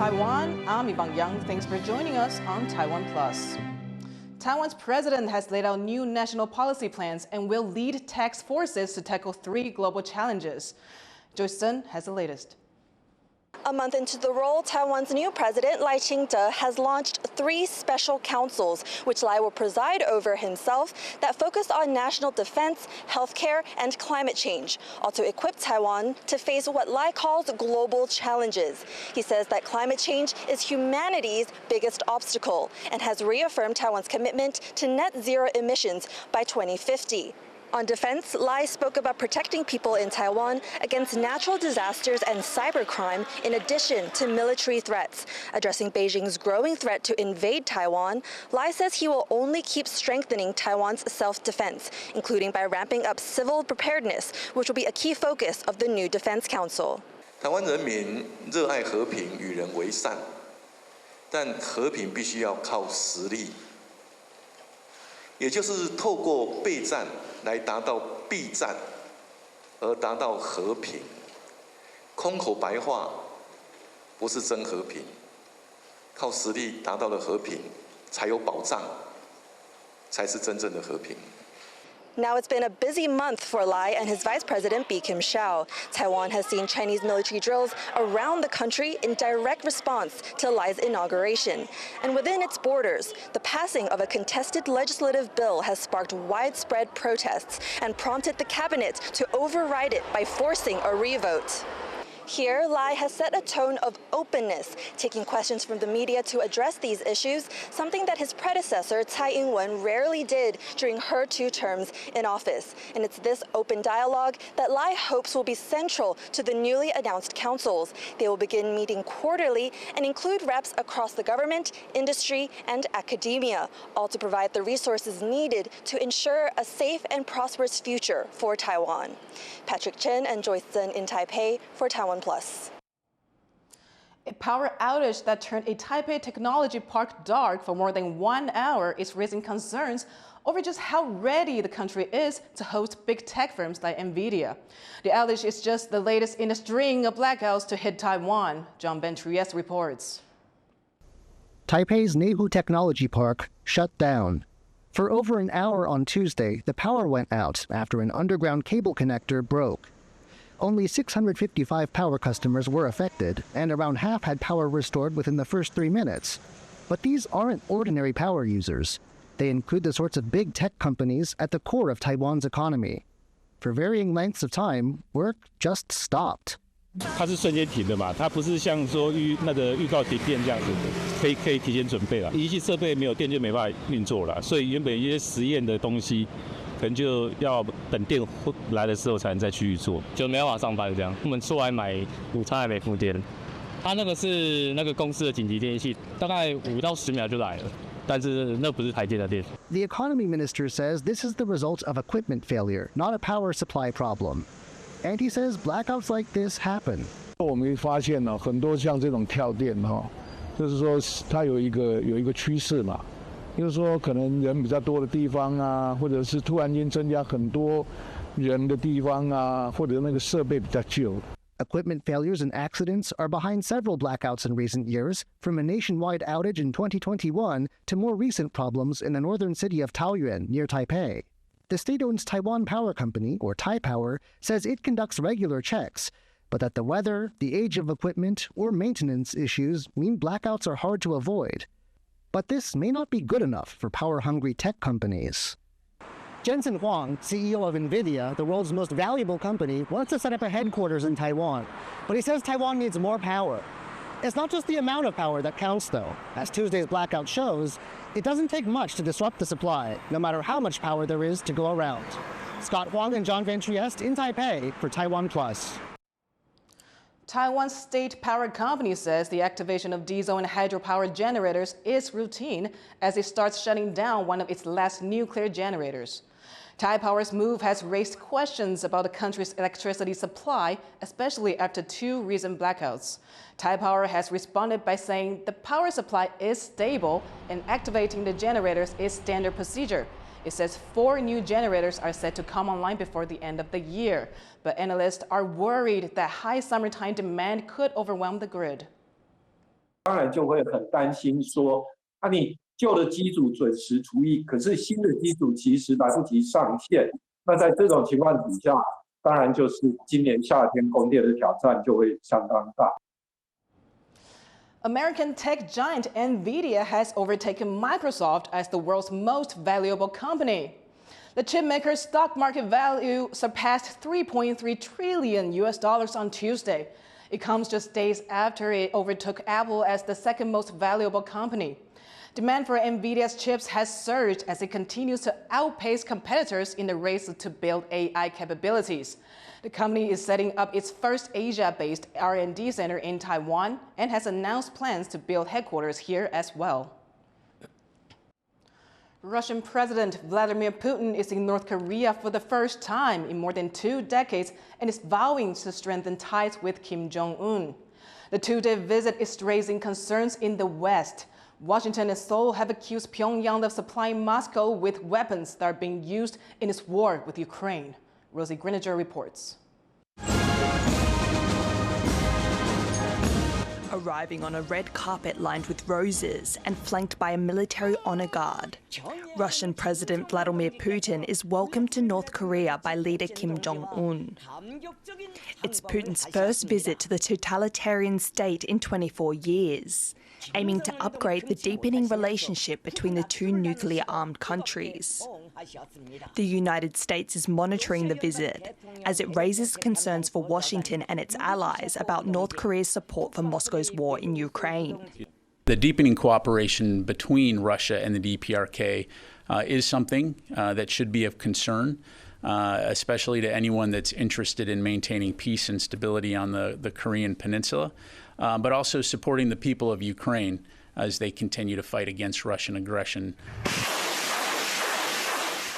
Taiwan, I'm Yvonne. Thanks for joining us on TaiwanPlus. Taiwan's president has laid out new national policy plans and will lead task forces to tackle 3 global challenges. Joyce Sun has the latest. A month into the role, Taiwan's new president, Lai Ching-te, has launched 3 special councils, which Lai will preside over himself, that focus on national defense, healthcare, and climate change, all to equip Taiwan to face what Lai calls global challenges. He says that climate change is humanity's biggest obstacle and has reaffirmed Taiwan's commitment to net zero emissions by 2050. On defense, Lai spoke about protecting people in Taiwan against natural disasters and cybercrime in addition to military threats. Addressing Beijing's growing threat to invade Taiwan, Lai says he will only keep strengthening Taiwan's self-defense, including by ramping up civil preparedness, which will be a key focus of the new Defense Council. 台湾人民热爱和平，与人为善，但和平必须要靠实力，也就是透过备战来达到避战，而达到和平。空口白话不是真和平，靠实力达到了和平，才有保障，才是真正的和平。 Now it's been a busy month for Lai and his vice president, Bi Kim-hsiao. Taiwan has seen Chinese military drills around the country in direct response to Lai's inauguration. And within its borders, the passing of a contested legislative bill has sparked widespread protests and prompted the cabinet to override it by forcing a revote. Here, Lai has set a tone of openness, taking questions from the media to address these issues, something that his predecessor, Tsai Ing-wen, rarely did during her 2 terms in office. And it's this open dialogue that Lai hopes will be central to the newly announced councils. They will begin meeting quarterly and include reps across the government, industry, and academia, all to provide the resources needed to ensure a safe and prosperous future for Taiwan. Patrick Chen and Joyce Zhen in Taipei for TaiwanPlus. A power outage that turned a Taipei technology park dark for more than 1 hour is raising concerns over just how ready the country is to host big tech firms like Nvidia. The outage is just the latest in a string of blackouts to hit Taiwan. John Ben-Trieste reports. Taipei's Neihu Technology Park shut down. For over an hour on Tuesday, the power went out after an underground cable connector broke. Only 655 power customers were affected, and around half had power restored within the first 3 minutes. But these aren't ordinary power users. They include the sorts of big tech companies at the core of Taiwan's economy. For varying lengths of time, work just stopped. 它是瞬间停的嘛，它不是像说预告停电这样子的，可以提前准备了。仪器设备没有电就没办法运作了，所以原本一些实验的东西，可能就要等电来的时候才能再去做，就没办法上班这样。我们出来买午餐还没付电，它那个是那个公司的紧急电器，大概5到10秒就来了。 但是那不是台电的电。 The economy minister says this is the result of equipment failure, not a power supply problem. And he says blackouts like this happen. 我们发现了很多像这种跳电就是说它有一个趋势嘛，就是说可能人比较多的地方啊，或者是突然间增加很多人的地方啊，或者那个设备比较旧。 Equipment failures and accidents are behind several blackouts in recent years, from a nationwide outage in 2021 to more recent problems in the northern city of Taoyuan near Taipei. The state-owned Taiwan Power Company, or Taipower, says it conducts regular checks, but that the weather, the age of equipment, or maintenance issues mean blackouts are hard to avoid. But this may not be good enough for power-hungry tech companies. Jensen Huang, CEO of Nvidia, the world's most valuable company, wants to set up a headquarters in Taiwan. But he says Taiwan needs more power. It's not just the amount of power that counts, though. As Tuesday's blackout shows, it doesn't take much to disrupt the supply, no matter how much power there is to go around. Scott Huang and John Ben-Trieste in Taipei for TaiwanPlus. Taiwan's state power company says the activation of diesel and hydropower generators is routine as it starts shutting down one of its last nuclear generators. Taipower's move has raised questions about the country's electricity supply, especially after 2 recent blackouts. Taipower has responded by saying the power supply is stable and activating the generators is standard procedure. It says 4 new generators are set to come online before the end of the year. But analysts are worried that high summertime demand could overwhelm the grid. 当然就会很担心说，你旧的机组准时除役，可是新的机组其实来不及上线。那在这种情况底下，当然就是今年夏天供电的挑战就会相当大。American tech giant Nvidia has overtaken Microsoft as the world's most valuable company. The chipmaker's stock market value surpassed $3.3 trillion on Tuesday. It comes just days after it overtook Apple as the second most valuable company. Demand for Nvidia's chips has surged as it continues to outpace competitors in the race to build AI capabilities. The company is setting up its first Asia-based R&D center in Taiwan and has announced plans to build headquarters here as well. Russian President Vladimir Putin is in North Korea for the first time in more than 2 decades and is vowing to strengthen ties with Kim Jong-un. The 2-day visit is raising concerns in the West. Washington and Seoul have accused Pyongyang of supplying Moscow with weapons that are being used in its war with Ukraine. Rosie Greninger reports. Arriving on a red carpet lined with roses and flanked by a military honor guard, Russian President Vladimir Putin is welcomed to North Korea by leader Kim Jong-un. It's Putin's first visit to the totalitarian state in 24 years, aiming to upgrade the deepening relationship between the two nuclear-armed countries. The United States is monitoring the visit as it raises concerns for Washington and its allies about North Korea's support for Moscow's war in Ukraine. The deepening cooperation between Russia and the DPRK is something that should be of concern, especially to anyone that's interested in maintaining peace and stability on the Korean Peninsula, but also supporting the people of Ukraine as they continue to fight against Russian aggression.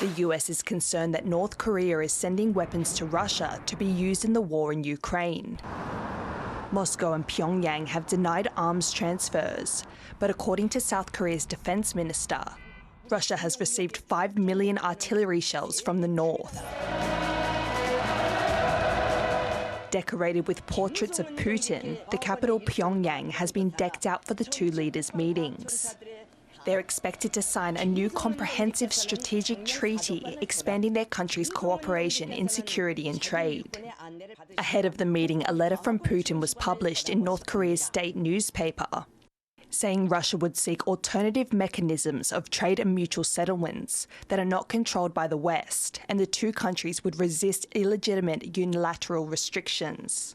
The US is concerned that North Korea is sending weapons to Russia to be used in the war in Ukraine. Moscow and Pyongyang have denied arms transfers, but according to South Korea's defense minister, Russia has received 5 million artillery shells from the north. Decorated with portraits of Putin, the capital Pyongyang has been decked out for the two leaders' meetings. They're expected to sign a new comprehensive strategic treaty expanding their countries' cooperation in security and trade. Ahead of the meeting, a letter from Putin was published in North Korea's state newspaper, saying Russia would seek alternative mechanisms of trade and mutual settlements that are not controlled by the West, and the two countries would resist illegitimate unilateral restrictions.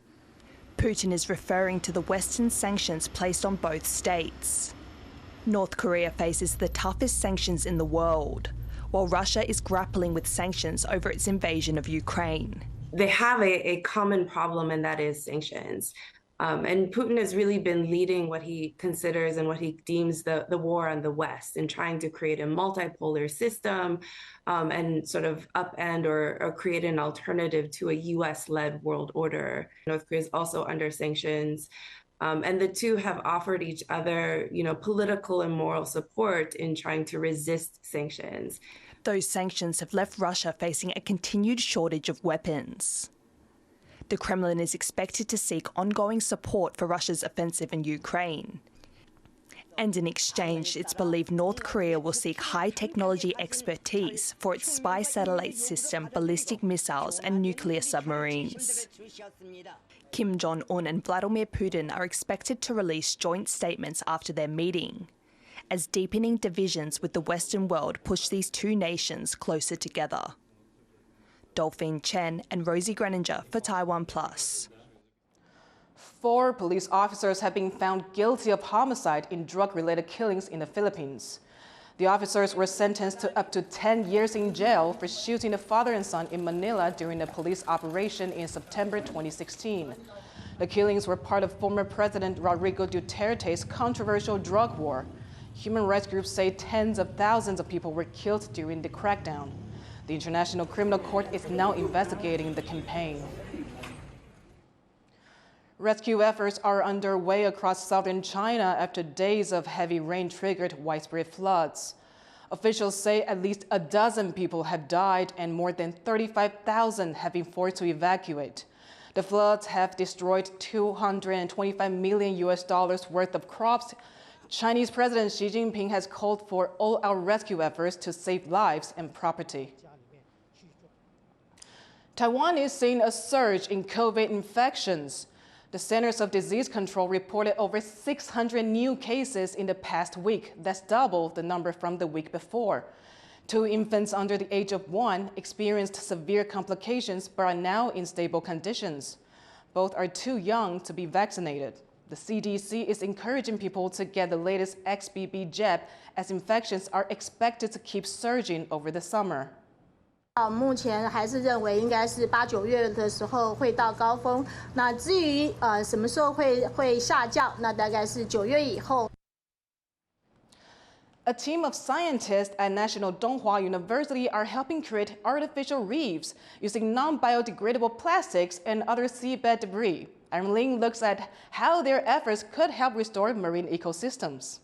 Putin is referring to the Western sanctions placed on both states. North Korea faces the toughest sanctions in the world, while Russia is grappling with sanctions over its invasion of Ukraine. They have a common problem, and that is sanctions. And Putin has really been leading what he considers and what he deems the war on the West, and trying to create a multipolar system and sort of upend or create an alternative to a US-led world order. North Korea is also under sanctions. And the two have offered each other, political and moral support in trying to resist sanctions. Those sanctions have left Russia facing a continued shortage of weapons. The Kremlin is expected to seek ongoing support for Russia's offensive in Ukraine. And in exchange, it's believed North Korea will seek high-technology expertise for its spy satellite system, ballistic missiles and nuclear submarines. Kim Jong-un and Vladimir Putin are expected to release joint statements after their meeting, as deepening divisions with the Western world push these two nations closer together. Dolphine Chen and Rosie Greninger for TaiwanPlus. 4 police officers have been found guilty of homicide in drug-related killings in the Philippines. The officers were sentenced to up to 10 years in jail for shooting a father and son in Manila during a police operation in September 2016. The killings were part of former President Rodrigo Duterte's controversial drug war. Human rights groups say tens of thousands of people were killed during the crackdown. The International Criminal Court is now investigating the campaign. Rescue efforts are underway across southern China after days of heavy rain triggered widespread floods. Officials say at least a dozen people have died and more than 35,000 have been forced to evacuate. The floods have destroyed $225 million worth of crops. Chinese President Xi Jinping has called for all-out rescue efforts to save lives and property. Taiwan is seeing a surge in COVID infections. The Centers for Disease Control reported over 600 new cases in the past week. That's double the number from the week before. 2 infants under the age of 1 experienced severe complications but are now in stable conditions. Both are too young to be vaccinated. The CDC is encouraging people to get the latest XBB jab as infections are expected to keep surging over the summer. 目前还是认为应该是8、9月的时候会到高峰。那至于什么时候会下降，那大概是9月以后。 A team of scientists at National Donghua University are helping create artificial reefs using non-biodegradable plastics and other seabed debris. Aaron Ling looks at how their efforts could help restore marine ecosystems.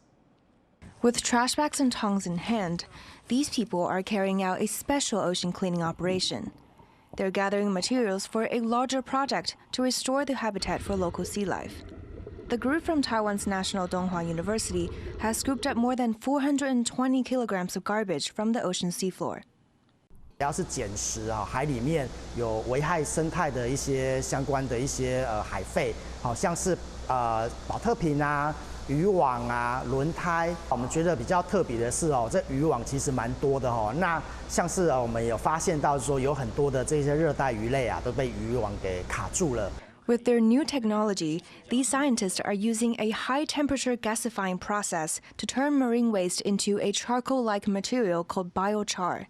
With trash bags and tongs in hand, these people are carrying out a special ocean cleaning operation. They're gathering materials for a larger project to restore the habitat for local sea life. The group from Taiwan's National Donghua University has scooped up more than 420 kilograms of garbage from the ocean seafloor. 只要是捡拾啊，海里面有危害生态的一些相关的一些海废，好像是保特瓶啊、渔网啊、轮胎。我们觉得比较特别的是哦，这渔网其实蛮多的哦。那像是我们有发现到说，有很多的这些热带鱼类啊，都被渔网给卡住了。 With their new technology, these scientists are using a high-temperature gasifying process to turn marine waste into a charcoal-like material called biochar.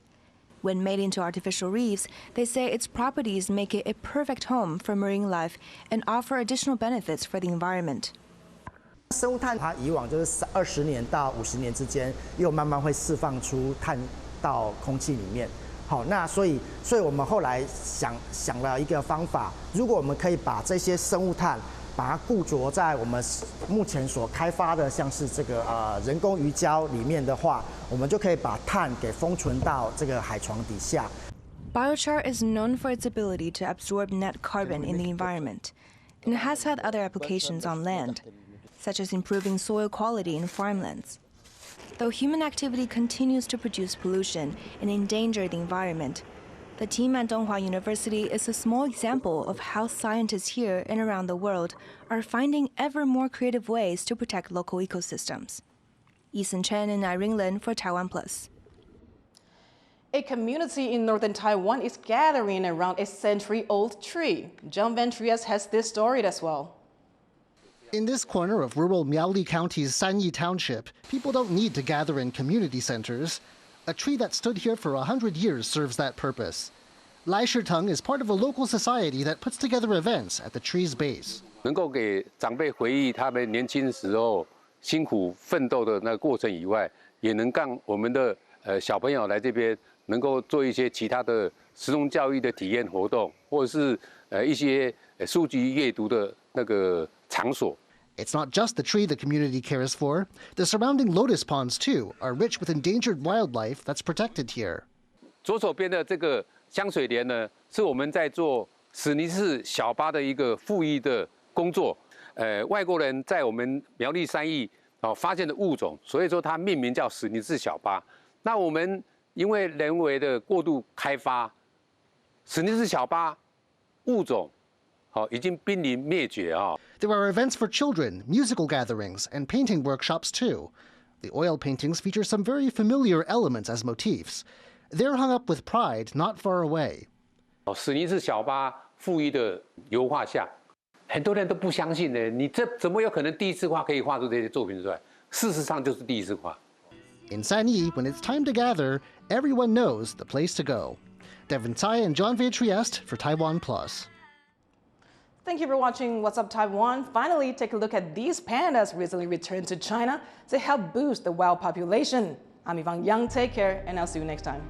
When made into artificial reefs, they say its properties make it a perfect home for marine life and offer additional benefits for the environment. 生物炭它以往就是20年到50年之间，又慢慢会释放出碳到空气里面。 好，那所以我们后来想了一个方法，如果我们可以把这些生物炭，把它固着在我们目前所开发的像是这个人工鱼礁里面的话，我们就可以把碳给封存到这个海床底下。Biochar is known for its ability to absorb net carbon in the environment, and it has had other applications on land, such as improving soil quality in farmlands. Though human activity continues to produce pollution and endanger the environment, the team at Donghua University is a small example of how scientists here and around the world are finding ever more creative ways to protect local ecosystems. Eason Chen and Irene Lin for TaiwanPlus. A community in northern Taiwan is gathering around a century-old tree. John Van Trieste has this story as well. In this corner of rural Miaoli County's Sanyi Township, people don't need to gather in community centers. A tree that stood here for 100 years serves that purpose. Lai Shiteng is part of a local society that puts together events at the tree's base. 能够给长辈回忆他们年轻时候辛苦奋斗的那个过程以外，也能让我们的小朋友来这边能够做一些其他的实用教育的体验活动，或者是一些书籍阅读的那个场所。 It's not just the tree the community cares for. The surrounding lotus ponds, too, are rich with endangered wildlife that's protected here. 左手边的这个香水莲呢，是我们在做史尼氏小巴的一个复育的工作。外国人在我们苗栗山艺发现的物种，所以说它命名叫史尼氏小巴。那我们因为人为的过度开发，史尼氏小巴物种。 已经濒临灭绝啊！ There are events for children, musical gatherings, and painting workshops too. The oil paintings feature some very familiar elements as motifs. They're hung up with pride not far away. 史尼氏小巴复育的油画像，很多人都不相信呢。你这怎么有可能第一次画可以画出这些作品出来？事实上就是第一次画。 In Sanyi, when it's time to gather, everyone knows the place to go. Devin Tsai and John Van Trieste for TaiwanPlus. Thank you for watching What's Up Taiwan. Finally, take a look at these pandas recently returned to China to help boost the wild population. I'm Yvonne Young. Take care, and I'll see you next time.